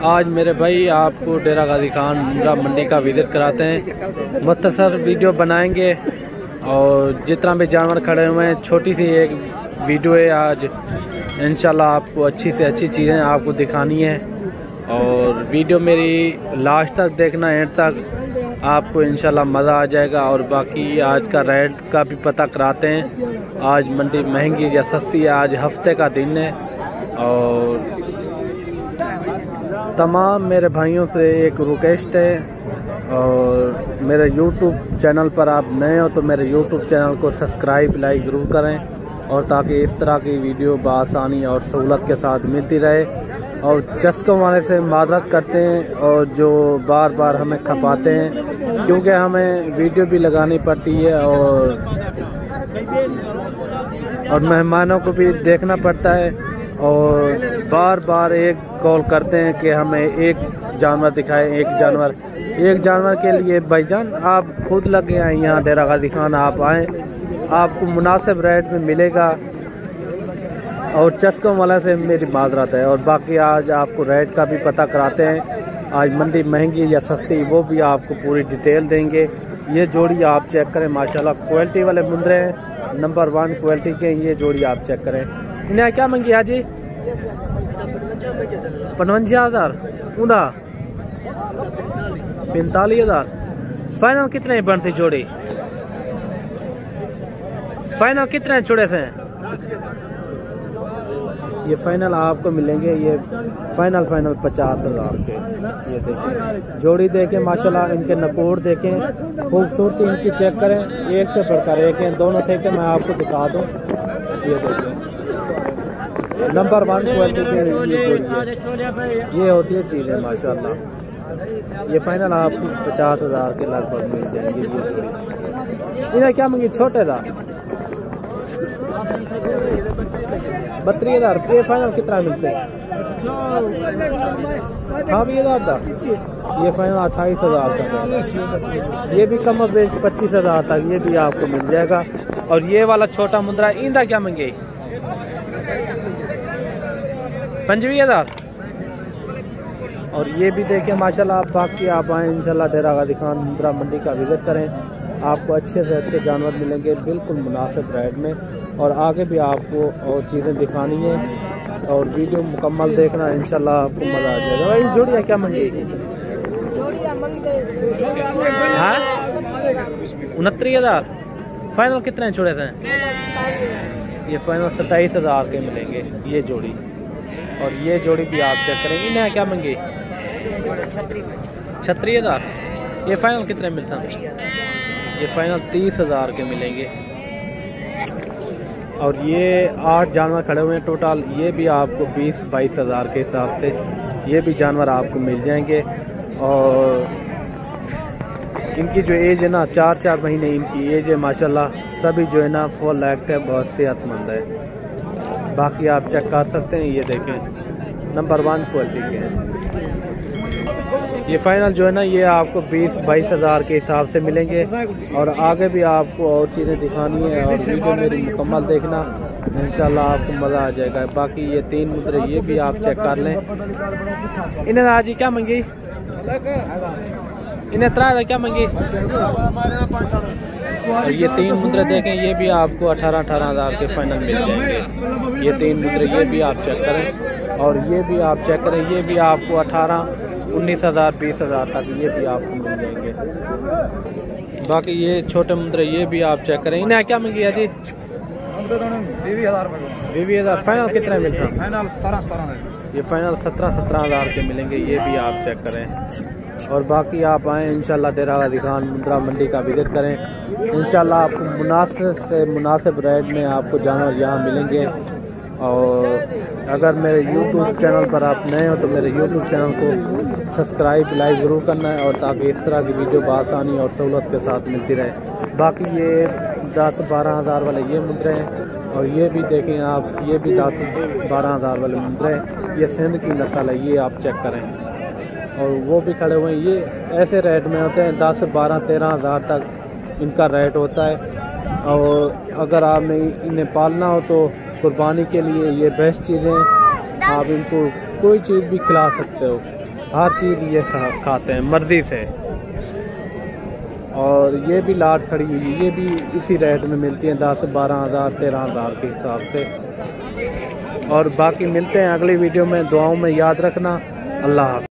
आज मेरे भाई आपको डेरा गाजी खान मुंद्रा मंडी का विजिट कराते हैं। मुख्तसर वीडियो बनाएंगे और जितना भी जानवर खड़े हुए हैं छोटी सी एक वीडियो है। आज इंशाल्लाह आपको अच्छी से अच्छी चीज़ें आपको दिखानी है और वीडियो मेरी लास्ट तक देखना, एंड तक आपको इंशाल्लाह मज़ा आ जाएगा। और बाकी आज का रेट का भी पता कराते हैं। आज मंडी महंगी या सस्ती है, आज हफ्ते का दिन है। और तमाम मेरे भाइयों से एक रिक्वेस्ट है, और मेरे YouTube चैनल पर आप नए हो तो मेरे YouTube चैनल को सब्सक्राइब लाइक ज़रूर करें, और ताकि इस तरह की वीडियो बआसानी और सहूलत के साथ मिलती रहे। और चस्कों वाले से मादरत करते हैं और जो बार बार हमें खपाते हैं, क्योंकि हमें वीडियो भी लगानी पड़ती है और मेहमानों को भी देखना पड़ता है। और बार बार एक कॉल करते हैं कि हमें एक जानवर दिखाएं, एक जानवर के लिए भाईजान आप खुद लगे आए यहाँ डेरा गाजी खान, आप आएँ, आपको मुनासिब रेट में मिलेगा। और चस्कों वाला से मेरी माजरत है। और बाकी आज आपको रेट का भी पता कराते हैं। आज मंडी महंगी या सस्ती वो भी आपको पूरी डिटेल देंगे। ये जोड़ी आप चेक करें, माशाल्लाह क्वालिटी वाले मुंद्रे हैं, नंबर 1 क्वालिटी के। ये जोड़ी आप चेक करें। इन्हें क्या मंगी हाजी? 55,000 उदा 45,000। फाइनल कितने बनती जोड़ी? फाइनल कितने छोड़े से? ये फाइनल आपको मिलेंगे, ये फाइनल 50,000 के। ये देखें जोड़ी, देखें माशाल्लाह, इनके नकोड़ देखें, खूबसूरती इनकी चेक करें, एक से बढ़कर एक हैं। दोनों से के मैं आपको दिखा दूं। ये देखें नंबर 1 क्वालिटी के ये जोड़ी है। ये होती है चीज़ें माशाल्लाह। ये फाइनल आपको 50,000 के लगभग मिल जाएंगे। ये जोड़ी इन्हें क्या मंगी? छोटे था 32,000। ये फाइनल कितना मिलते हैं? हाँ भी था ये फाइनल 28,000 तक। ये भी कम बेच 25,000 तक ये भी आपको मिल जाएगा। और ये वाला छोटा मुंद्रा इंदा क्या मंगे? 25,000। और ये भी देखें माशाल्लाह। आप बाकी आप आएँ इंशाल्लाह डेरा गाजी खान मुंद्रा मंडी का विजिट करें, आपको अच्छे से अच्छे जानवर मिलेंगे बिल्कुल मुनासिब रेट में। और आगे भी आपको और चीज़ें दिखानी है और वीडियो मुकम्मल देखना, इंशाल्लाह आपको मज़ा आ जाएगा। भाई जोड़ियाँ क्या मंगेगी? 29,000। फाइनल कितने छोड़े थे? ये फाइनल 27,000 के मिलेंगे ये जोड़ी। और ये जोड़ी भी आप चेक करेंगे। इन्हें क्या मंगे? 36,000। ये फाइनल कितने मिलता है? ये फाइनल 30,000 के मिलेंगे। और ये 8 जानवर खड़े हुए हैं टोटल। ये भी आपको 20-22,000 के हिसाब से ये भी जानवर आपको मिल जाएंगे। और इनकी जो एज है ना 4 महीने इनकी एज है माशाल्लाह। सभी जो है ना फुल एक्ट है, बहुत सेहतमंद है। बाकी आप चेक कर सकते हैं। ये देखें नंबर 1 क्वालिटी के हैं। ये फाइनल जो है ना ये आपको 20-22,000 के हिसाब से मिलेंगे। और आगे भी आपको और चीज़ें दिखानी है और वीडियो मेरी मुकम्मल देखना, इंशाल्लाह आपको मज़ा आ जाएगा। बाकी ये 3 मुद्रे ये भी आप चेक कर लें। इन्हें आज क्या मंगी? इन्हें 3 क्या मंगी? और ये 3 मुद्रे देखें, ये भी आपको 18,000 के फाइनल मिल जाएंगे। ये 3 मुद्रे ये भी आप चेक करें। और ये भी आप चेक करें, ये भी आपको 18-19,000 20,000 तक ये भी आपको मिल जाएंगे। बाकी ये छोटे मुद्रे ये भी आप चेक करें। इन्हें क्या मंगी है जी? 20,000। फाइनल कितने मिल रहे हैं? ये फाइनल 17,000 के मिलेंगे। ये भी आप चेक करें। और बाकी आप आएँ इंशाल्लाह डेरा गाजी खान मुंद्रा मंडी का विजिट करें। इंशाल्लाह आपको मुनासिब से मुनासिब रेट में आपको जानवर यहाँ मिलेंगे। और अगर मेरे YouTube चैनल पर आप नए हो तो मेरे YouTube चैनल को सब्सक्राइब लाइक ज़रूर करना है, और ताकि इस तरह की वीडियो बआसानी और सहूलत के साथ मिलती रहे। बाकी ये 10-12,000 वाले ये मुद्रे हैं। और ये भी देखें आप, ये भी 10-12,000 वाले मुद्रे हैं। ये सिंध की नस्ल है, ये आप चेक करें। और वो भी खड़े हुए हैं। ये ऐसे रेट में होते हैं 10-12-13,000 तक इनका रेट होता है। और अगर आपने इन्हें पालना हो तो कुर्बानी के लिए ये बेस्ट चीज़ें, आप इनको कोई चीज़ भी खिला सकते हो। हर चीज़ ये खाते हैं मर्जी से। और ये भी लाट खड़ी हुई है, ये भी इसी रेट में मिलती है 10, 12 हज़ार, 13 हज़ार के हिसाब से। और बाकी मिलते हैं अगली वीडियो में, दुआओं में याद रखना। अल्लाह हाफ़िज़।